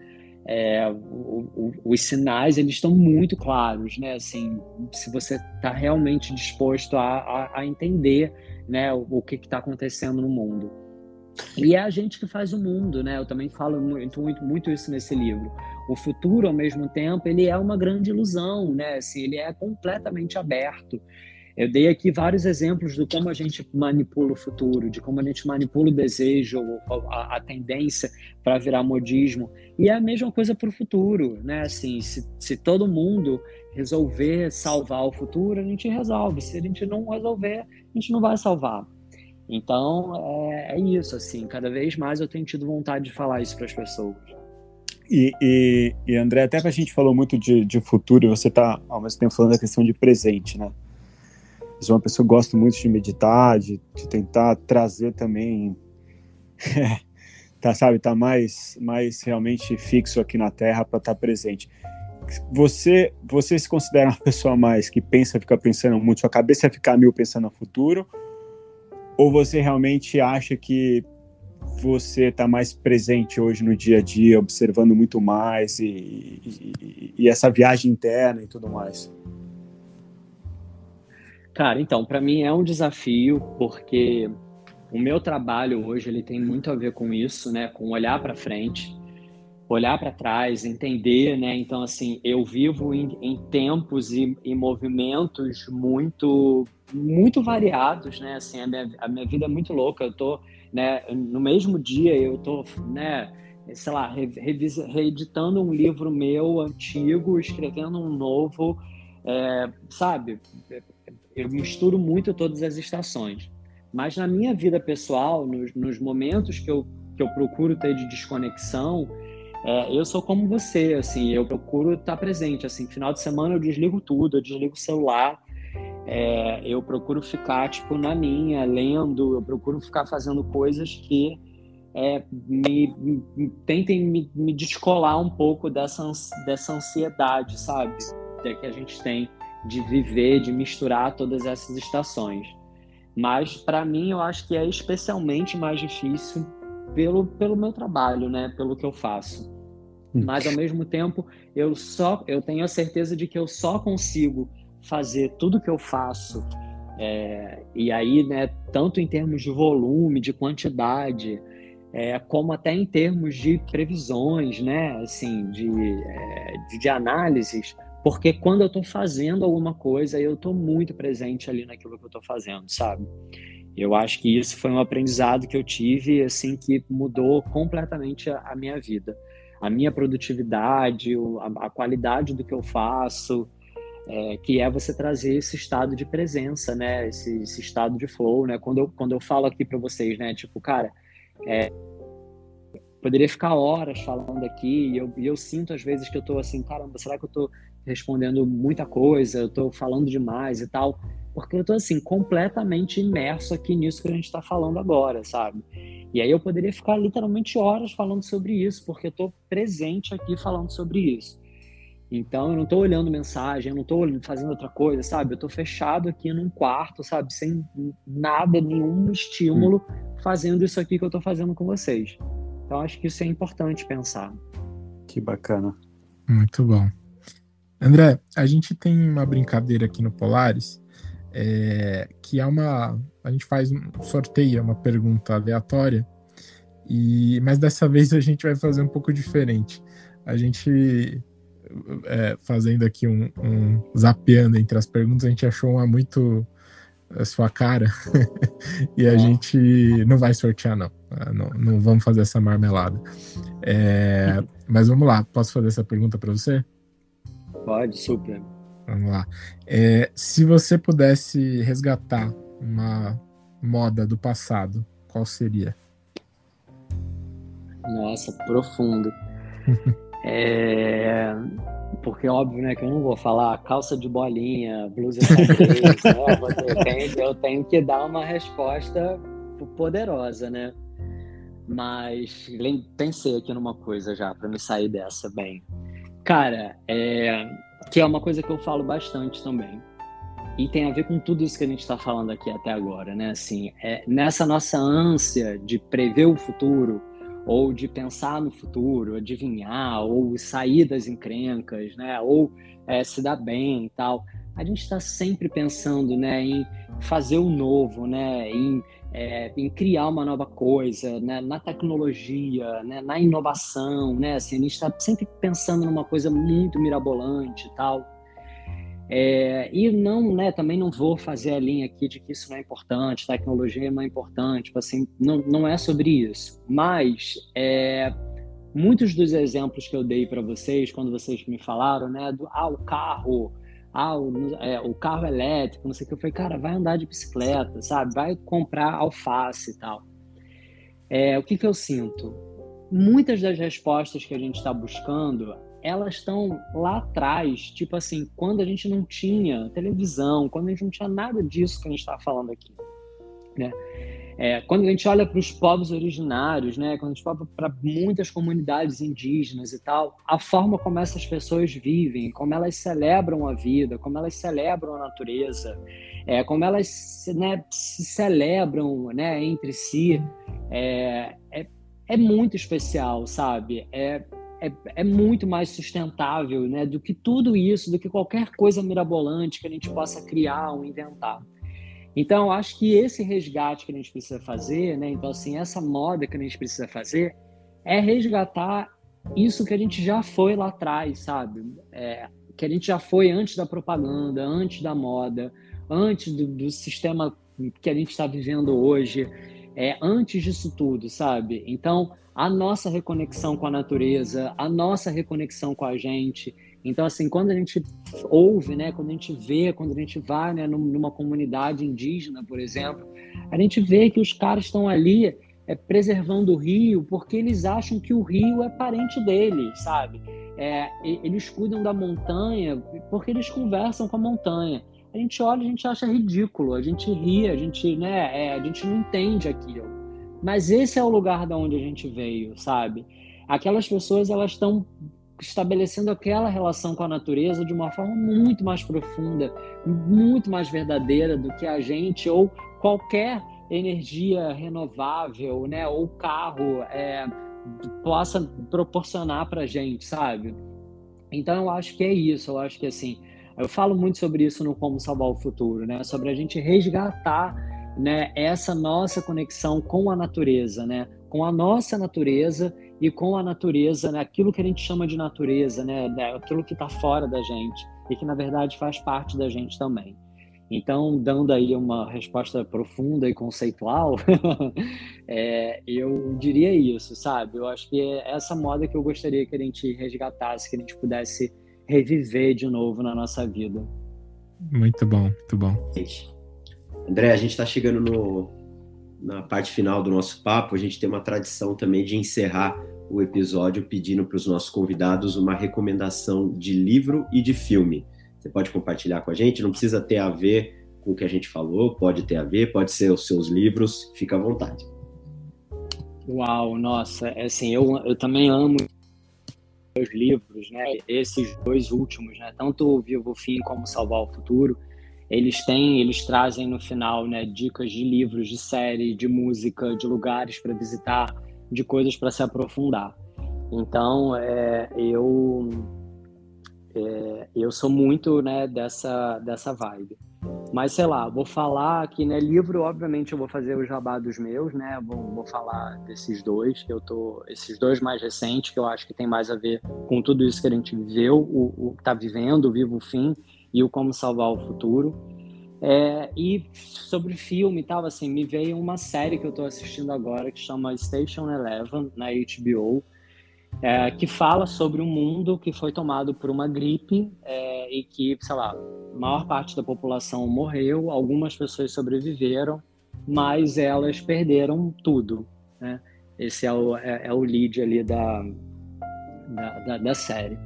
Os sinais eles estão muito claros, né? Assim, se você está realmente disposto a entender, né, o que está acontecendo no mundo. E é a gente que faz o mundo, né? Eu também falo muito isso nesse livro. O futuro, ao mesmo tempo, ele é uma grande ilusão, né? Assim, ele é completamente aberto. Eu dei aqui vários exemplos de como a gente manipula o futuro, de como a gente manipula o desejo, a tendência para virar modismo. E é a mesma coisa para o futuro, né? Assim, se todo mundo resolver salvar o futuro, a gente resolve. Se a gente não resolver, a gente não vai salvar. Então, é isso, assim. Cada vez mais eu tenho tido vontade de falar isso para as pessoas. E André, até que a gente falou muito de futuro, e você está, ao mesmo tempo, falando da questão de presente, né? Eu sou uma pessoa que gosta muito de meditar, de tentar trazer também, tá mais realmente fixo aqui na Terra para estar presente. Você se considera uma pessoa mais que fica pensando muito, sua cabeça fica mil pensando no futuro, ou você realmente acha que você está mais presente hoje no dia a dia, observando muito mais e essa viagem interna e tudo mais? Cara, então, para mim é um desafio, porque o meu trabalho hoje ele tem muito a ver com isso, né? Com olhar para frente, olhar para trás, entender, né? Então, assim, eu vivo em tempos e movimentos muito variados, né? Assim, a minha vida é muito louca. Eu tô, né? No mesmo dia eu tô, né? Sei lá, reeditando um livro meu antigo, escrevendo um novo, sabe? Eu misturo muito todas as estações. Mas na minha vida pessoal, nos momentos que eu procuro ter de desconexão, eu sou como você, assim, eu procuro estar presente. Assim, final de semana eu desligo tudo, eu desligo o celular, eu procuro ficar tipo, na minha, lendo, eu procuro ficar fazendo coisas que tentem me descolar um pouco dessa ansiedade, sabe? Que a gente tem de viver, de misturar todas essas estações. Mas, para mim, eu acho que é especialmente mais difícil pelo meu trabalho, né? Pelo que eu faço. Mas, ao mesmo tempo, eu tenho a certeza de que eu só consigo fazer tudo que eu faço, e aí, né, tanto em termos de volume, de quantidade, como até em termos de previsões, né? Assim, de análises, porque quando eu estou fazendo alguma coisa, eu estou muito presente ali naquilo que eu estou fazendo, sabe? Eu acho que isso foi um aprendizado que eu tive, assim, que mudou completamente a minha vida. A minha produtividade, a qualidade do que eu faço, que é você trazer esse estado de presença, né? Esse estado de flow, né? Quando eu falo aqui para vocês, né? Tipo, cara, poderia ficar horas falando aqui e eu sinto às vezes que eu tô assim, caramba, será que eu tô respondendo muita coisa, eu tô falando demais e tal? porque eu tô, assim, completamente imerso aqui nisso que a gente tá falando agora, sabe? E aí eu poderia ficar literalmente horas falando sobre isso, porque eu tô presente aqui falando sobre isso. Então eu não tô olhando mensagem, eu não tô fazendo outra coisa, sabe? Eu tô fechado aqui num quarto, sabe? Sem nada, nenhum estímulo, fazendo isso aqui que eu tô fazendo com vocês. Então acho que isso é importante pensar. Que bacana. Muito bom. André, a gente tem uma brincadeira aqui no Polaris, que é a gente sorteia uma pergunta aleatória, mas dessa vez a gente vai fazer um pouco diferente. A gente, fazendo aqui um zapeando entre as perguntas, a gente achou uma muito a sua cara e a gente não vai sortear, não. Não vamos fazer essa marmelada. Mas vamos lá, posso fazer essa pergunta para você? Pode, super. Vamos lá. Se você pudesse resgatar uma moda do passado, qual seria? Nossa, profundo. Porque óbvio, né, que eu não vou falar calça de bolinha, blusa xadrez, né? Eu tenho que dar uma resposta poderosa, né? Mas pensei aqui numa coisa já, para me sair dessa bem. Cara, que é uma coisa que eu falo bastante também. E tem a ver com tudo isso que a gente está falando aqui até agora, né? Assim, nessa nossa ânsia de prever o futuro, ou de pensar no futuro, adivinhar, ou sair das encrencas, né? Ou se dar bem e tal. A gente está sempre pensando, né, em fazer o novo, né? Em criar uma nova coisa, né? Na tecnologia, né? Na inovação, né? Assim, a gente está sempre pensando numa coisa muito mirabolante e tal. E não, né, também não vou fazer a linha aqui de que isso não é importante, tecnologia não é importante, tipo assim, não é sobre isso. Mas muitos dos exemplos que eu dei para vocês, quando vocês me falaram, né, o carro, o carro elétrico, não sei o que, eu falei, cara, vai andar de bicicleta, sabe? Vai comprar alface e tal. O que eu sinto? Muitas das respostas que a gente está buscando, elas estão lá atrás, tipo assim, quando a gente não tinha televisão, quando a gente não tinha nada disso que a gente está falando aqui, né? Quando a gente olha para os povos originários, né? Quando a gente olha para muitas comunidades indígenas e tal, a forma como essas pessoas vivem, como elas celebram a vida, como elas celebram a natureza, como elas, né, se celebram, né, entre si, é muito especial, sabe? É muito mais sustentável, né, do que tudo isso, do que qualquer coisa mirabolante que a gente possa criar ou inventar. Então, eu acho que esse resgate que a gente precisa fazer, né, então, assim, essa moda que a gente precisa fazer é resgatar isso que a gente já foi lá atrás, sabe? Que a gente já foi antes da propaganda, antes da moda, antes do sistema que a gente está vivendo hoje, antes disso tudo, sabe? Então, a nossa reconexão com a natureza, a nossa reconexão com a gente. Então, assim, quando a gente ouve, né, quando a gente vê, quando a gente vai, né, numa comunidade indígena, por exemplo, a gente vê que os caras estão ali preservando o rio porque eles acham que o rio é parente deles, sabe? Eles cuidam da montanha porque eles conversam com a montanha. A gente olha, a gente acha ridículo, a gente ri, a gente não entende aquilo. Mas esse é o lugar de onde a gente veio, sabe? Aquelas pessoas, elas estão estabelecendo aquela relação com a natureza de uma forma muito mais profunda, muito mais verdadeira do que a gente ou qualquer energia renovável, né, ou carro possa proporcionar para a gente, sabe? Então eu acho que é isso, eu acho que assim, eu falo muito sobre isso no Como Salvar o Futuro, né, sobre a gente resgatar, né, essa nossa conexão com a natureza, né, com a nossa natureza e com a natureza, né, aquilo que a gente chama de natureza, né, aquilo que está fora da gente e que na verdade faz parte da gente também. Então, dando aí uma resposta profunda e conceitual, eu diria isso, sabe? Eu acho que é essa moda que eu gostaria que a gente resgatasse, que a gente pudesse reviver de novo na nossa vida. Muito bom, muito bom. André, a gente está chegando na parte final do nosso papo. A gente tem uma tradição também de encerrar o episódio pedindo para os nossos convidados uma recomendação de livro e de filme. Você pode compartilhar com a gente, não precisa ter a ver com o que a gente falou, pode ter a ver, pode ser os seus livros, fica à vontade. Uau, nossa, assim, eu também amo os livros, né? Esses dois últimos, né? Tanto o Viva o Fim como Salvar o Futuro, eles trazem no final, né, dicas de livros, de série, de música, de lugares para visitar, de coisas para se aprofundar. Então, eu sou muito, né, dessa vibe. Mas, sei lá, vou falar que, né, livro, obviamente, eu vou fazer o jabá dos meus, né, vou falar desses dois, esses dois mais recentes, que eu acho que tem mais a ver com tudo isso que a gente viveu, o que tá vivendo, o Vivo o Fim e o Como Salvar o Futuro. E sobre filme e tal, assim, me veio uma série que eu tô assistindo agora, que chama Station Eleven, na HBO, que fala sobre um mundo que foi tomado por uma gripe e que, sei lá, a maior parte da população morreu, algumas pessoas sobreviveram, mas elas perderam tudo, né? Esse é o lead ali da série.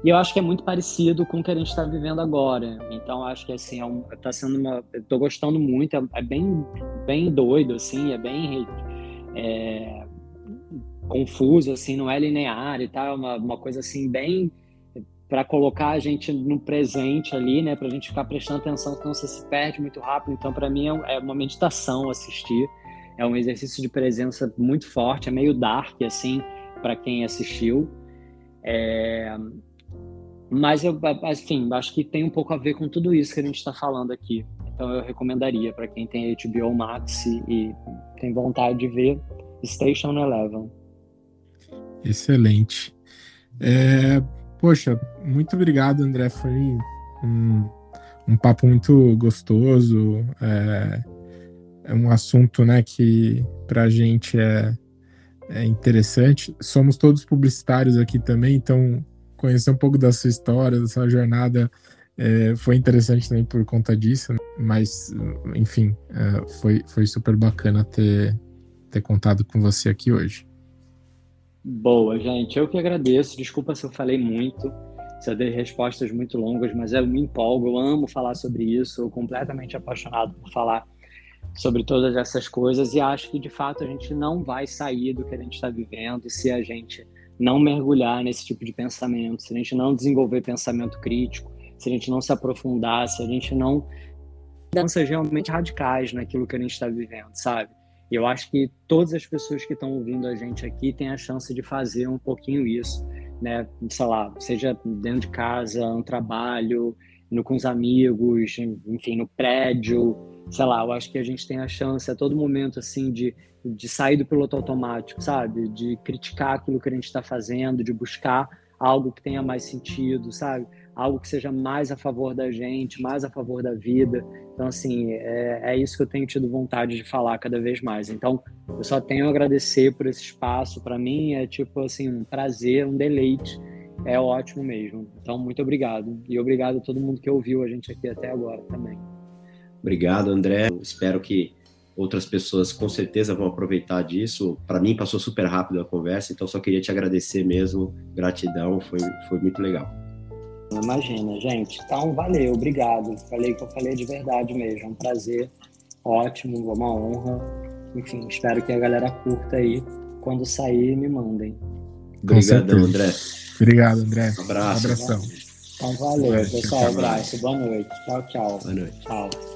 E eu acho que é muito parecido com o que a gente está vivendo agora. Então, acho que, assim, tá sendo eu tô gostando muito, é bem doido, assim, é bem confuso, assim, não é linear e tal, uma coisa, assim, bem para colocar a gente no presente ali, né, pra gente ficar prestando atenção, senão você se perde muito rápido. Então, para mim, é uma meditação assistir, é um exercício de presença muito forte, é meio dark, assim, para quem assistiu. Mas, enfim, acho que tem um pouco a ver com tudo isso que a gente está falando aqui. Então, eu recomendaria para quem tem HBO Max e tem vontade de ver Station Eleven. Excelente. Poxa, muito obrigado, André. Foi um papo muito gostoso. É um assunto, né, que para a gente é interessante. Somos todos publicitários aqui também, então conhecer um pouco da sua história, da sua jornada, foi interessante também por conta disso. Mas, enfim, foi super bacana ter contado com você aqui hoje. Boa, gente. Eu que agradeço. Desculpa se eu falei muito, se eu dei respostas muito longas, mas eu me empolgo, eu amo falar sobre isso, sou completamente apaixonado por falar sobre todas essas coisas e acho que, de fato, a gente não vai sair do que a gente está vivendo se a gente não mergulhar nesse tipo de pensamento, se a gente não desenvolver pensamento crítico, se a gente não se aprofundar, se a gente não mudanças realmente radicais naquilo que a gente está vivendo, sabe? E eu acho que todas as pessoas que estão ouvindo a gente aqui têm a chance de fazer um pouquinho isso, né? Sei lá, seja dentro de casa, no trabalho, com os amigos, enfim, no prédio, sei lá, eu acho que a gente tem a chance a todo momento, assim, de sair do piloto automático, sabe? De criticar aquilo que a gente está fazendo, de buscar algo que tenha mais sentido, sabe? Algo que seja mais a favor da gente, mais a favor da vida. Então, assim, é isso que eu tenho tido vontade de falar cada vez mais. Então, eu só tenho a agradecer por esse espaço. Para mim, é tipo, assim, um prazer, um deleite. É ótimo mesmo. Então, muito obrigado. E obrigado a todo mundo que ouviu a gente aqui até agora também. Obrigado, André. Espero que outras pessoas com certeza vão aproveitar disso. Para mim, passou super rápido a conversa, então só queria te agradecer mesmo. Gratidão, foi muito legal. Imagina, gente. Então, valeu, obrigado. Falei que eu falei de verdade mesmo. Um prazer, ótimo, uma honra. Enfim, espero que a galera curta aí. Quando sair, me mandem. Obrigadão, André. Obrigado, André. Um abraço. Um abração. Então, valeu, pessoal. Um abraço. Boa noite. Tchau, tchau. Boa noite. Tchau.